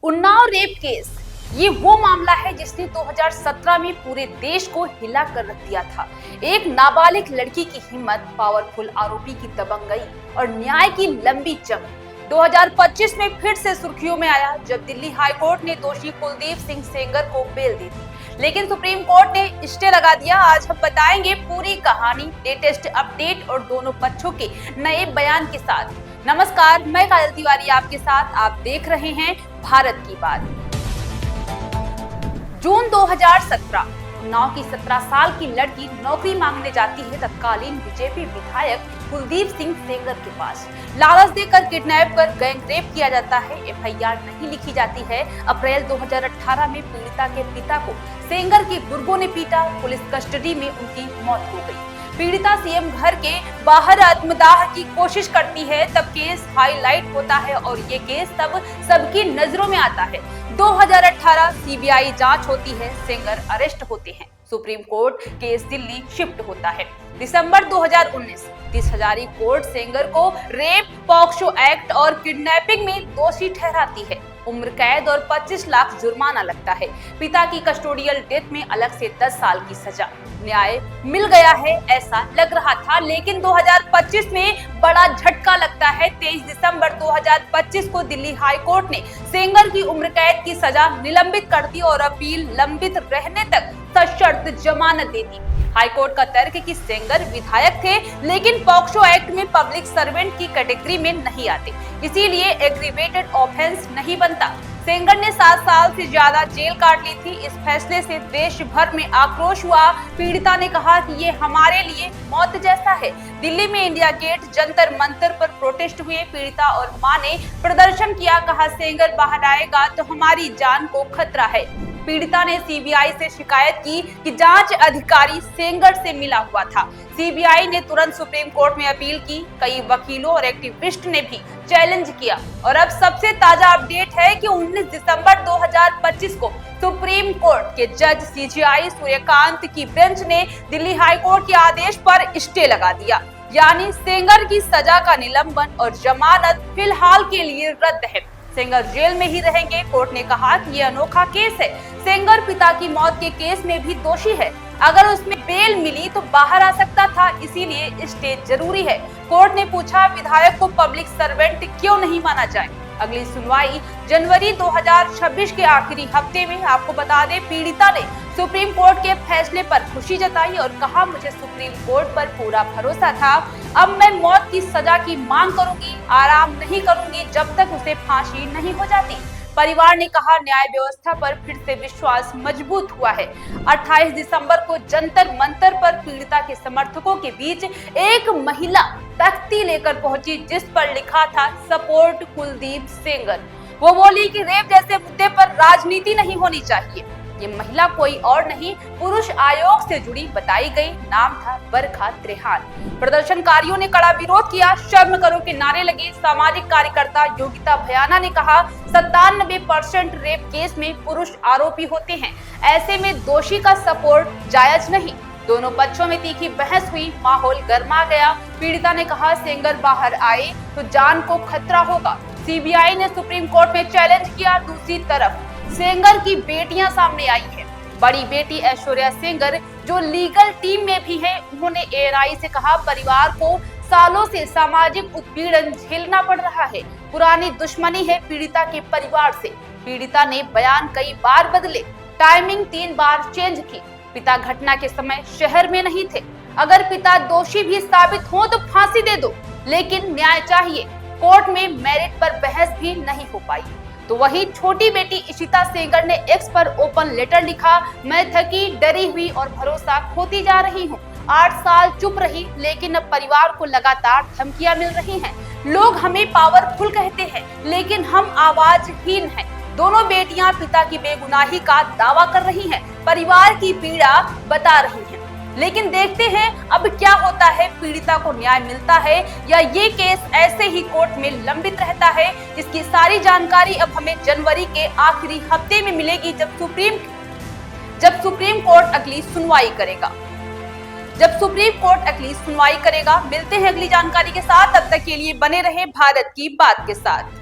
Unnao rape case ये वो मामला है जिसने 2017 में पूरे देश को हिला कर रख दिया था। एक नाबालिग लड़की की हिम्मत, पावरफुल आरोपी की दबंगई और न्याय की लंबी जंग 2025 में फिर से सुर्खियों में आया जब दिल्ली हाई कोर्ट ने दोषी कुलदीप सिंह सेंगर को बेल दे दी, लेकिन सुप्रीम कोर्ट ने स्टे लगा दिया। आज हम बताएंगे पूरी कहानी, लेटेस्ट अपडेट और दोनों पक्षों के नए बयान के साथ। नमस्कार, मैं काजल तिवारी आपके साथ। आप देख रहे हैं भारत की बात। जून 2017, उन्नाव की 17 साल की लड़की नौकरी मांगने जाती है तत्कालीन बीजेपी विधायक कुलदीप सिंह सेंगर के पास। लालच देकर किडनैप कर गैंग रेप किया जाता है। एफआईआर नहीं लिखी जाती है। अप्रैल 2018 में पीड़िता के पिता को सेंगर के गुर्गों ने पीटा। पुलिस कस्टडी में उनकी मौत हो गई। पीड़िता सीएम घर के बाहर आत्मदाह की कोशिश करती है, तब केस हाईलाइट होता है और ये केस तब सबकी नजरों में आता है। 2018 सीबीआई जांच होती है, सेंगर अरेस्ट होते हैं। Supreme court case Delhi shift होता है। दिसंबर 2019 30 हजारी कोर्ट सेंगर को रेप, पॉक्सो एक्ट और किडनैपिंग में दोषी ठहराती है। उम्र कैद और 25 लाख जुर्माना लगता है। पिता की कस्टोडियल डेथ में अलग से 10 साल की सजा। न्याय मिल गया है ऐसा लग रहा था, लेकिन 2025 में बड़ा झटका लगता है। 23 दिसंबर 2025 को दिल्ली हाई कोर्ट ने सेंगर की उम्र कैद की सजा निलंबित कर दी और अपील लंबित रहने तक सशर्त जमानत दे दी। हाईकोर्ट का तर्क कि सेंगर विधायक थे, लेकिन पॉक्सो एक्ट में पब्लिक सर्वेंट की कैटेगरी में नहीं आते, इसीलिए एग्रीवेटेड ऑफेंस नहीं बनता। सेंगर ने 7 साल से ज्यादा जेल काट ली थी। इस फैसले से देश भर में आक्रोश हुआ। पीड़िता ने कहा कि ये हमारे लिए मौत जैसा है। दिल्ली में इंडिया गेट, जंतर मंतर पर प्रोटेस्ट हुए। पीड़िता और मां ने प्रदर्शन किया, कहा सेंगर बाहर आएगा तो हमारी जान को खतरा है। पीड़िता ने सीबीआई से शिकायत की कि जांच अधिकारी सेंगर से मिला हुआ था। सीबीआई ने तुरंत सुप्रीम कोर्ट में अपील की। कई वकीलों और एक्टिविस्ट ने भी चैलेंज किया। और अब सबसे ताजा अपडेट है कि 19 दिसंबर 2025 को सुप्रीम कोर्ट के जज सीजेआई सूर्यकांत की बेंच ने दिल्ली हाई कोर्ट के आदेश पर स्टे लगा दिया, यानी सेंगर की सजा का निलंबन और जमानत फिलहाल के लिए रद्द है। सेंगर जेल में ही रहेंगे। कोर्ट ने कहा कि ये अनोखा केस है। सेंगर पिता की मौत के केस में भी दोषी है। अगर उसमें बेल मिली तो बाहर आ सकता था, इसीलिए स्टे जरूरी है। कोर्ट ने पूछा, विधायक को पब्लिक सर्वेंट क्यों नहीं माना जाए? अगली सुनवाई जनवरी 2026 के आखिरी हफ्ते में। आपको बता दें, पीड़िता ने सुप्रीम कोर्ट के फैसले पर खुशी जताई और कहा, मुझे सुप्रीम कोर्ट पर पूरा भरोसा था। अब मैं मौत की सजा की मांग करूंगी, आराम नहीं करूंगी जब तक उसे फांसी नहीं हो जाती। परिवार ने कहा, न्याय व्यवस्था पर फिर से विश्वास मजबूत हुआ है। 28 दिसंबर को जंतर मंतर पर पीड़िता के समर्थकों के बीच एक महिला तख्ती लेकर पहुंची, जिस पर लिखा था, सपोर्ट कुलदीप सेंगर। वो बोली कि रेप जैसे मुद्दे पर राजनीति नहीं होनी चाहिए। ये महिला कोई और नहीं, पुरुष आयोग से जुड़ी बताई गई। नाम था बरखा त्रेहान। प्रदर्शनकारियों ने कड़ा विरोध किया, शर्म करो के नारे लगे। सामाजिक कार्यकर्ता योगिता भयाना ने कहा, 97% रेप केस में पुरुष आरोपी होते हैं, ऐसे में दोषी का सपोर्ट जायज नहीं। दोनों पक्षों में तीखी बहस हुई, माहौल गर्मा गया। पीड़िता ने कहा, सेंगर बाहर आए तो जान को खतरा होगा। सीबीआई ने सुप्रीम कोर्ट में चैलेंज किया। दूसरी तरफ सेंगर की बेटियां सामने आई है। बड़ी बेटी ऐश्वर्या सेंगर, जो लीगल टीम में भी है, उन्होंने एएनआई से कहा, परिवार को सालों से सामाजिक उत्पीड़न झेलना पड़ रहा है। पुरानी दुश्मनी है पीड़िता के परिवार से। पीड़िता ने बयान कई बार बदले, टाइमिंग 3 बार चेंज की। पिता घटना के समय शहर में नहीं थे। अगर पिता दोषी भी साबित हो तो फांसी दे दो, लेकिन न्याय चाहिए। कोर्ट में मेरिट पर बहस भी नहीं हो पाई। तो वही छोटी बेटी इशिता सेंगर ने एक्स पर ओपन लेटर लिखा, मैं थकी, डरी हुई और भरोसा खोती जा रही हूँ। 8 साल चुप रही, लेकिन अब परिवार को लगातार धमकियां मिल रही हैं। लोग हमें पावरफुल कहते हैं, लेकिन हम आवाजहीन हैं। दोनों बेटियां पिता की बेगुनाही का दावा कर रही हैं, परिवार की पीड़ा बता रही हैं। लेकिन देखते हैं अब क्या होता है। पीड़िता को न्याय मिलता है या ये केस ऐसे ही कोर्ट में लंबित रहता है? इसकी सारी जानकारी अब हमें जनवरी के आखिरी हफ्ते में मिलेगी, जब सुप्रीम कोर्ट अगली सुनवाई करेगा। मिलते हैं अगली जानकारी के साथ, तब तक के लिए बने रहे भारत की बात के साथ।